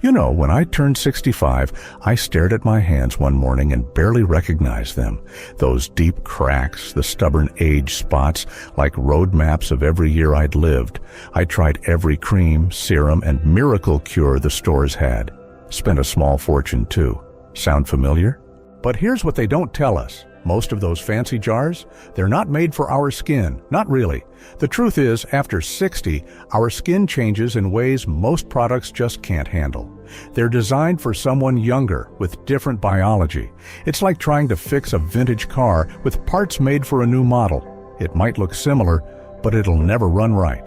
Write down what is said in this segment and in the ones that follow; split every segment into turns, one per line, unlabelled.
You know, when I turned 65, I stared at my hands one morning and barely recognized them. Those deep cracks, the stubborn age spots, like road maps of every year I'd lived. I tried every cream, serum, and miracle cure the stores had. Spent a small fortune too. Sound familiar? But here's what they don't tell us. Most of those fancy jars, they're not made for our skin. Not really. The truth is, after 60, our skin changes in ways most products just can't handle. They're designed for someone younger with different biology. It's like trying to fix a vintage car with parts made for a new model. It might look similar, but it'll never run right.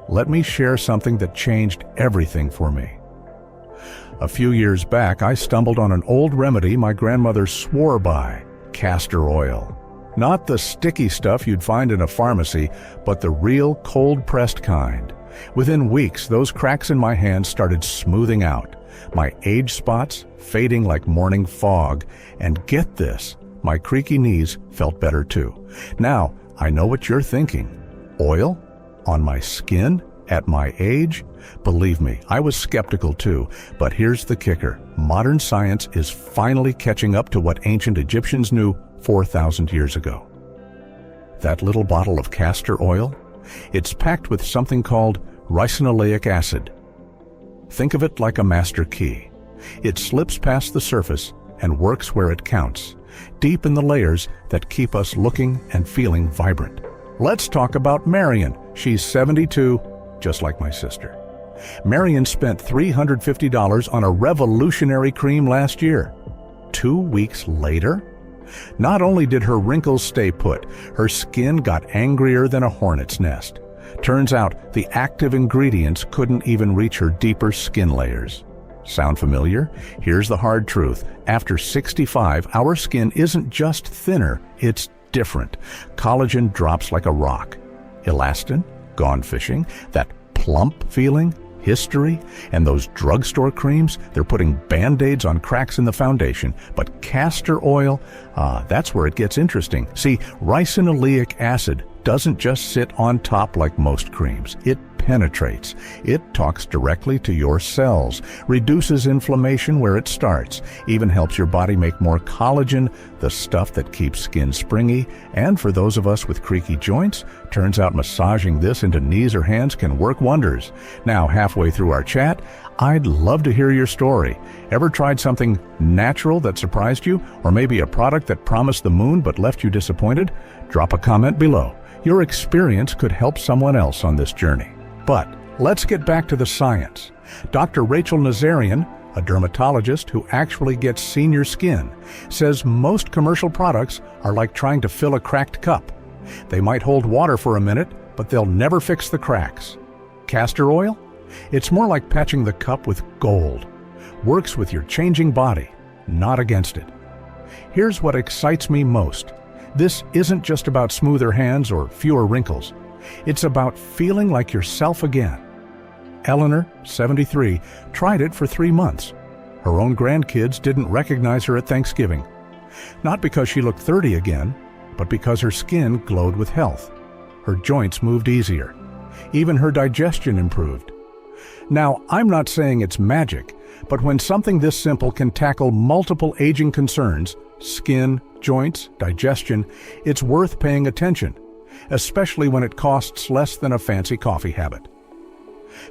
Let me share something that changed everything for me. A few years back, I stumbled on an old remedy my grandmother swore by. Castor oil. Not the sticky stuff you'd find in a pharmacy, but the real cold-pressed kind. Within weeks, those cracks in my hands started smoothing out, my age spots fading like morning fog, and get this, my creaky knees felt better too. Now, I know what you're thinking. Oil? On my skin? At my age? Believe me, I was skeptical too, but here's the kicker. Modern science is finally catching up to what ancient Egyptians knew 4,000 years ago. That little bottle of castor oil? It's packed with something called ricinoleic acid. Think of it like a master key. It slips past the surface and works where it counts, deep in the layers that keep us looking and feeling vibrant. Let's talk about Marion. She's 72, just like my sister. Marion spent $350 on a revolutionary cream last year. 2 weeks later, not only did her wrinkles stay put, her skin got angrier than a hornet's nest. Turns out the active ingredients couldn't even reach her deeper skin layers. Sound familiar? Here's the hard truth. After 65, our skin isn't just thinner, it's different. Collagen drops like a rock. Elastin, gone fishing, that plump feeling, history, and those drugstore creams, they're putting Band-Aids on cracks in the foundation. But castor oil, that's where it gets interesting. See, ricinoleic acid doesn't just sit on top like most creams. It penetrates. It talks directly to your cells, reduces inflammation where it starts, even helps your body make more collagen, the stuff that keeps skin springy. And for those of us with creaky joints, turns out massaging this into knees or hands can work wonders. Now, halfway through our chat, I'd love to hear your story. Ever tried something natural that surprised you? Or maybe a product that promised the moon but left you disappointed? Drop a comment below. Your experience could help someone else on this journey. But let's get back to the science. Dr. Rachel Nazarian, a dermatologist who actually gets senior skin, says most commercial products are like trying to fill a cracked cup. They might hold water for a minute, but they'll never fix the cracks. Castor oil? It's more like patching the cup with gold. Works with your changing body, not against it. Here's what excites me most. This isn't just about smoother hands or fewer wrinkles. It's about feeling like yourself again. Eleanor, 73, tried it for 3 months. Her own grandkids didn't recognize her at Thanksgiving. Not because she looked 30 again, but because her skin glowed with health. Her joints moved easier. Even her digestion improved. Now, I'm not saying it's magic, but when something this simple can tackle multiple aging concerns, skin, joints, digestion, it's worth paying attention, especially when it costs less than a fancy coffee habit.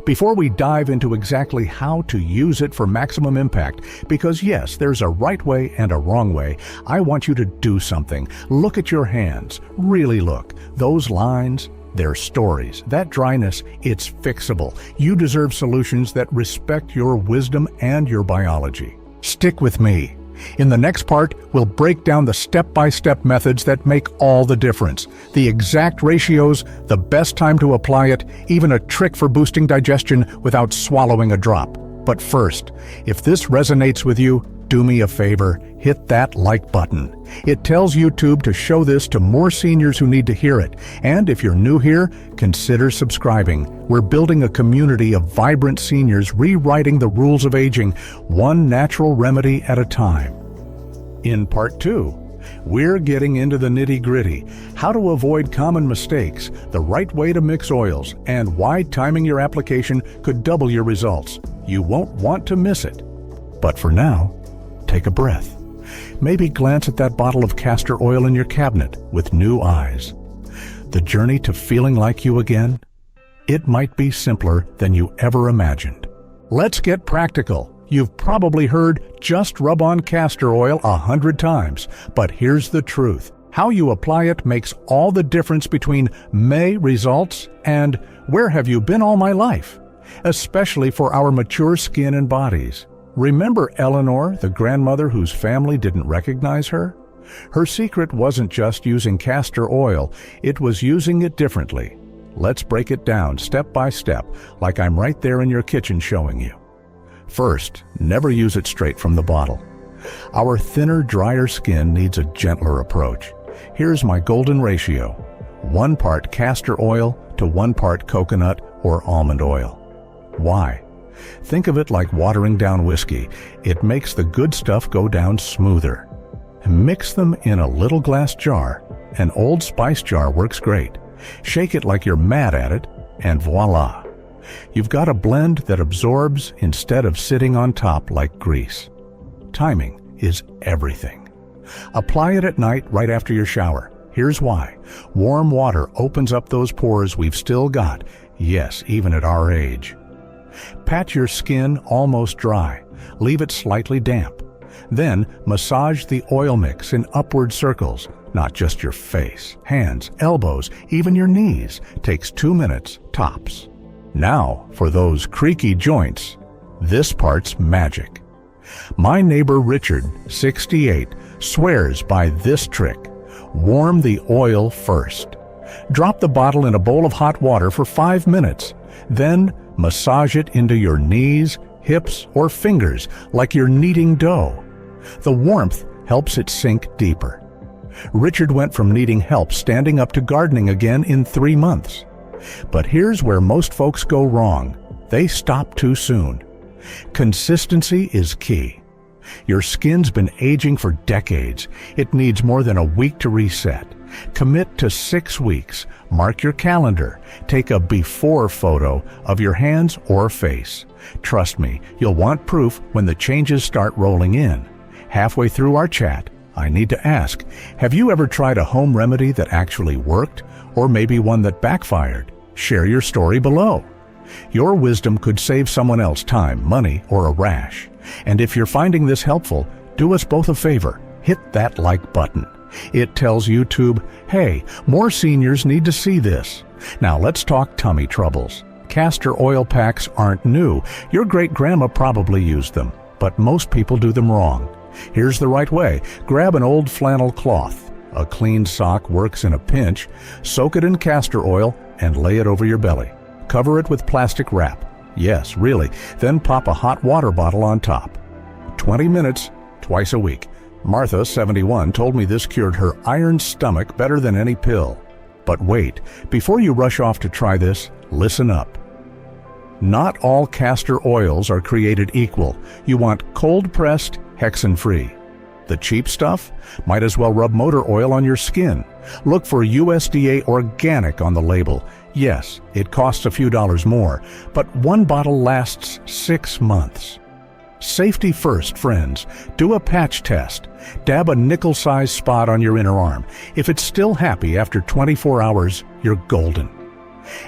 Before we dive into exactly how to use it for maximum impact, because yes, there's a right way and a wrong way, I want you to do something. Look at your hands. Really look. Those lines, they're stories. That dryness, it's fixable. You deserve solutions that respect your wisdom and your biology. Stick with me. In the next part, we'll break down the step-by-step methods that make all the difference. The exact ratios, the best time to apply it, even a trick for boosting digestion without swallowing a drop. But first, if this resonates with you, do me a favor, hit that like button. It tells YouTube to show this to more seniors who need to hear it. And if you're new here, consider subscribing. We're building a community of vibrant seniors rewriting the rules of aging, one natural remedy at a time. In part 2, we're getting into the nitty-gritty, how to avoid common mistakes, the right way to mix oils, and why timing your application could double your results. You won't want to miss it. But for now, take a breath. Maybe glance at that bottle of castor oil in your cabinet with new eyes. The journey to feeling like you again? It might be simpler than you ever imagined. Let's get practical. You've probably heard just rub on castor oil 100 times, but here's the truth. How you apply it makes all the difference between May results and where have you been all my life, especially for our mature skin and bodies. Remember Eleanor, the grandmother whose family didn't recognize her? Her secret wasn't just using castor oil, it was using it differently. Let's break it down step by step, like I'm right there in your kitchen showing you. First, never use it straight from the bottle. Our thinner, drier skin needs a gentler approach. Here's my golden ratio: 1 part castor oil to 1 part coconut or almond oil. Why? Think of it like watering down whiskey. It makes the good stuff go down smoother. Mix them in a little glass jar. An Old Spice jar works great. Shake it like you're mad at it, and voila! You've got a blend that absorbs instead of sitting on top like grease. Timing is everything. Apply it at night right after your shower. Here's why. Warm water opens up those pores we've still got, yes, even at our age. Pat your skin almost dry. Leave it slightly damp. Then massage the oil mix in upward circles, not just your face, hands, elbows, even your knees. Takes 2 minutes, tops. Now, for those creaky joints, this part's magic. My neighbor Richard, 68, swears by this trick. Warm the oil first. Drop the bottle in a bowl of hot water for 5 minutes. Then massage it into your knees, hips, or fingers like you're kneading dough. The warmth helps it sink deeper. Richard went from needing help standing up to gardening again in 3 months. But here's where most folks go wrong. They stop too soon. Consistency is key. Your skin's been aging for decades. It needs more than a week to reset. Commit to 6 weeks. Mark your calendar. Take a before photo of your hands or face. Trust me, you'll want proof when the changes start rolling in. Halfway through our chat, I need to ask, have you ever tried a home remedy that actually worked, or maybe one that backfired? Share your story below. Your wisdom could save someone else time, money, or a rash. And if you're finding this helpful, do us both a favor. Hit that like button. It tells YouTube, hey, more seniors need to see this. Now let's talk tummy troubles. Castor oil packs aren't new. Your great-grandma probably used them, but most people do them wrong. Here's the right way. Grab an old flannel cloth. A clean sock works in a pinch. Soak it in castor oil and lay it over your belly. Cover it with plastic wrap. Yes, really. Then pop a hot water bottle on top. 20 minutes, twice a week. Martha, 71, told me this cured her iron stomach better than any pill. But wait, before you rush off to try this, listen up. Not all castor oils are created equal. You want cold-pressed, hexane-free. The cheap stuff? Might as well rub motor oil on your skin. Look for USDA organic on the label. Yes, it costs a few dollars more, but 1 bottle lasts 6 months. Safety first, friends. Do a patch test. Dab a nickel-sized spot on your inner arm. If it's still happy after 24 hours, you're golden.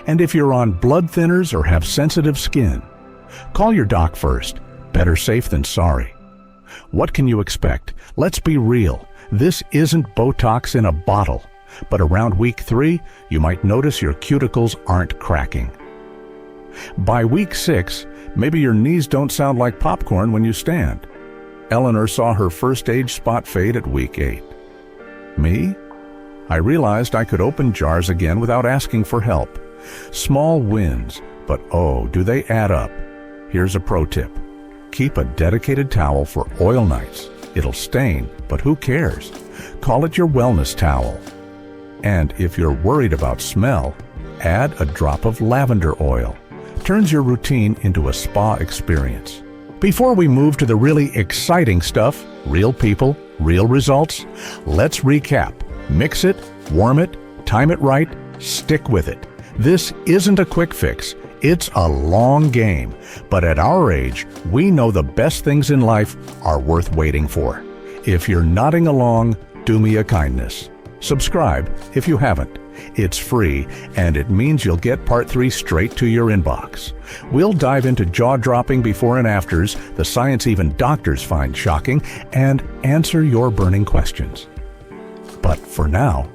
And if you're on blood thinners or have sensitive skin, call your doc first. Better safe than sorry. What can you expect? Let's be real. This isn't Botox in a bottle. But around week 3, you might notice your cuticles aren't cracking. By week 6, maybe your knees don't sound like popcorn when you stand. Eleanor saw her first age spot fade at week 8. Me? I realized I could open jars again without asking for help. Small wins, but oh, do they add up. Here's a pro tip. Keep a dedicated towel for oil nights. It'll stain, but who cares? Call it your wellness towel. And if you're worried about smell, add a drop of lavender oil. Turns your routine into a spa experience. Before we move to the really exciting stuff, real people, real results, let's recap. Mix it, warm it, time it right, stick with it. This isn't a quick fix. It's a long game, but at our age, we know the best things in life are worth waiting for. If you're nodding along, do me a kindness. Subscribe if you haven't. It's free, and it means you'll get Part 3 straight to your inbox. We'll dive into jaw-dropping before and afters, the science even doctors find shocking, and answer your burning questions. But for now,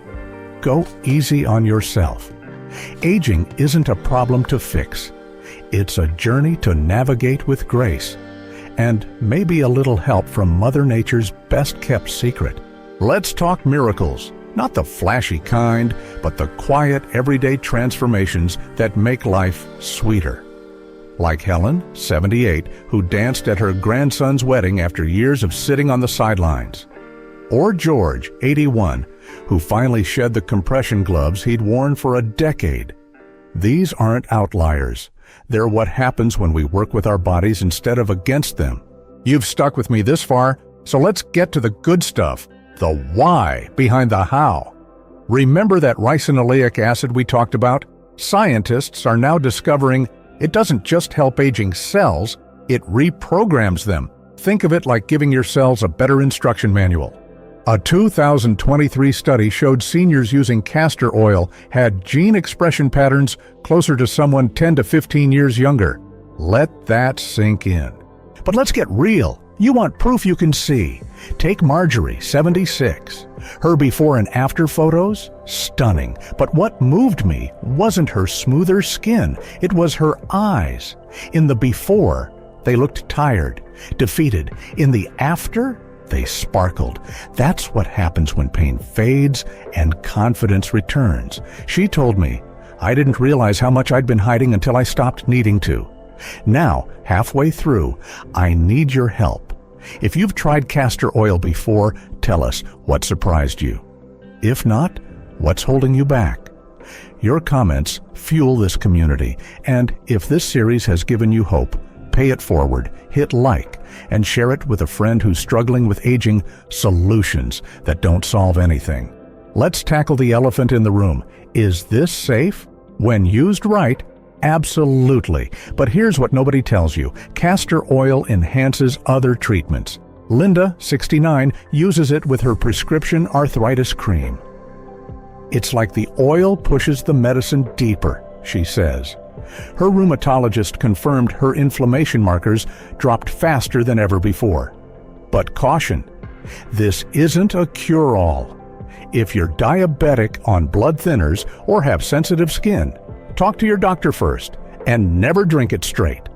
go easy on yourself. Aging isn't a problem to fix. It's a journey to navigate with grace, and maybe a little help from Mother Nature's best-kept secret. Let's talk miracles. Not the flashy kind, but the quiet, everyday transformations that make life sweeter. Like Helen, 78, who danced at her grandson's wedding after years of sitting on the sidelines. Or George, 81, who finally shed the compression gloves he'd worn for a decade. These aren't outliers. They're what happens when we work with our bodies instead of against them. You've stuck with me this far, so let's get to the good stuff. The why behind the how. Remember that ricinoleic acid we talked about? Scientists are now discovering it doesn't just help aging cells, it reprograms them. Think of it like giving your cells a better instruction manual. A 2023 study showed seniors using castor oil had gene expression patterns closer to someone 10 to 15 years younger. Let that sink in. But let's get real. You want proof you can see. Take Marjorie, 76. Her before and after photos? Stunning. But what moved me wasn't her smoother skin, it was her eyes. In the before, they looked tired, defeated. In the after, they sparkled. That's what happens when pain fades and confidence returns. She told me, I didn't realize how much I'd been hiding until I stopped needing to. Now, halfway through, I need your help. If you've tried castor oil before, tell us what surprised you. If not, what's holding you back? Your comments fuel this community, and if this series has given you hope, pay it forward, hit like, and share it with a friend who's struggling with aging solutions that don't solve anything. Let's tackle the elephant in the room. Is this safe? When used right, absolutely. But here's what nobody tells you. Castor oil enhances other treatments. Linda, 69, uses it with her prescription arthritis cream. It's like the oil pushes the medicine deeper, she says. Her rheumatologist confirmed her inflammation markers dropped faster than ever before. But caution, this isn't a cure-all. If you're diabetic on blood thinners or have sensitive skin, talk to your doctor first, and never drink it straight.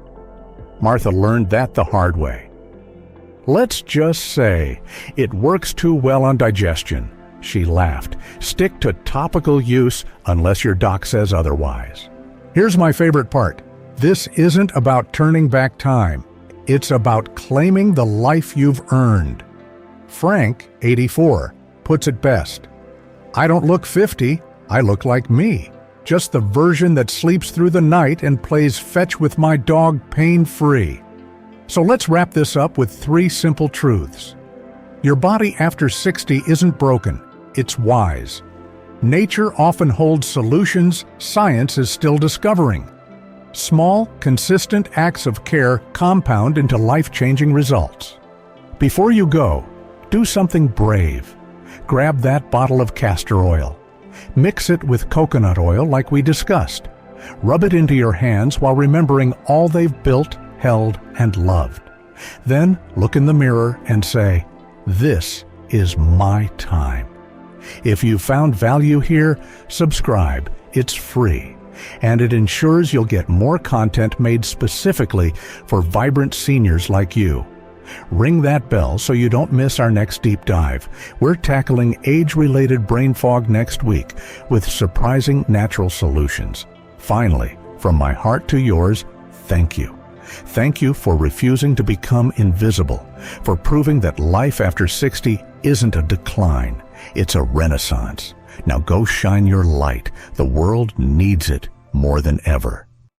Martha learned that the hard way. Let's just say it works too well on digestion. She laughed. Stick to topical use unless your doc says otherwise. Here's my favorite part. This isn't about turning back time. It's about claiming the life you've earned. Frank, 84, puts it best. I don't look 50, I look like me. Just the version that sleeps through the night and plays fetch with my dog pain-free. So let's wrap this up with 3 simple truths. Your body after 60 isn't broken, it's wise. Nature often holds solutions science is still discovering. Small, consistent acts of care compound into life-changing results. Before you go, do something brave. Grab that bottle of castor oil. Mix it with coconut oil like we discussed. Rub it into your hands while remembering all they've built, held, and loved. Then look in the mirror and say, "This is my time." If you found value here, subscribe. It's free, and it ensures you'll get more content made specifically for vibrant seniors like you. Ring that bell so you don't miss our next deep dive. We're tackling age-related brain fog next week with surprising natural solutions. Finally, from my heart to yours, thank you. Thank you for refusing to become invisible, for proving that life after 60 isn't a decline, it's a renaissance. Now go shine your light. The world needs it more than ever.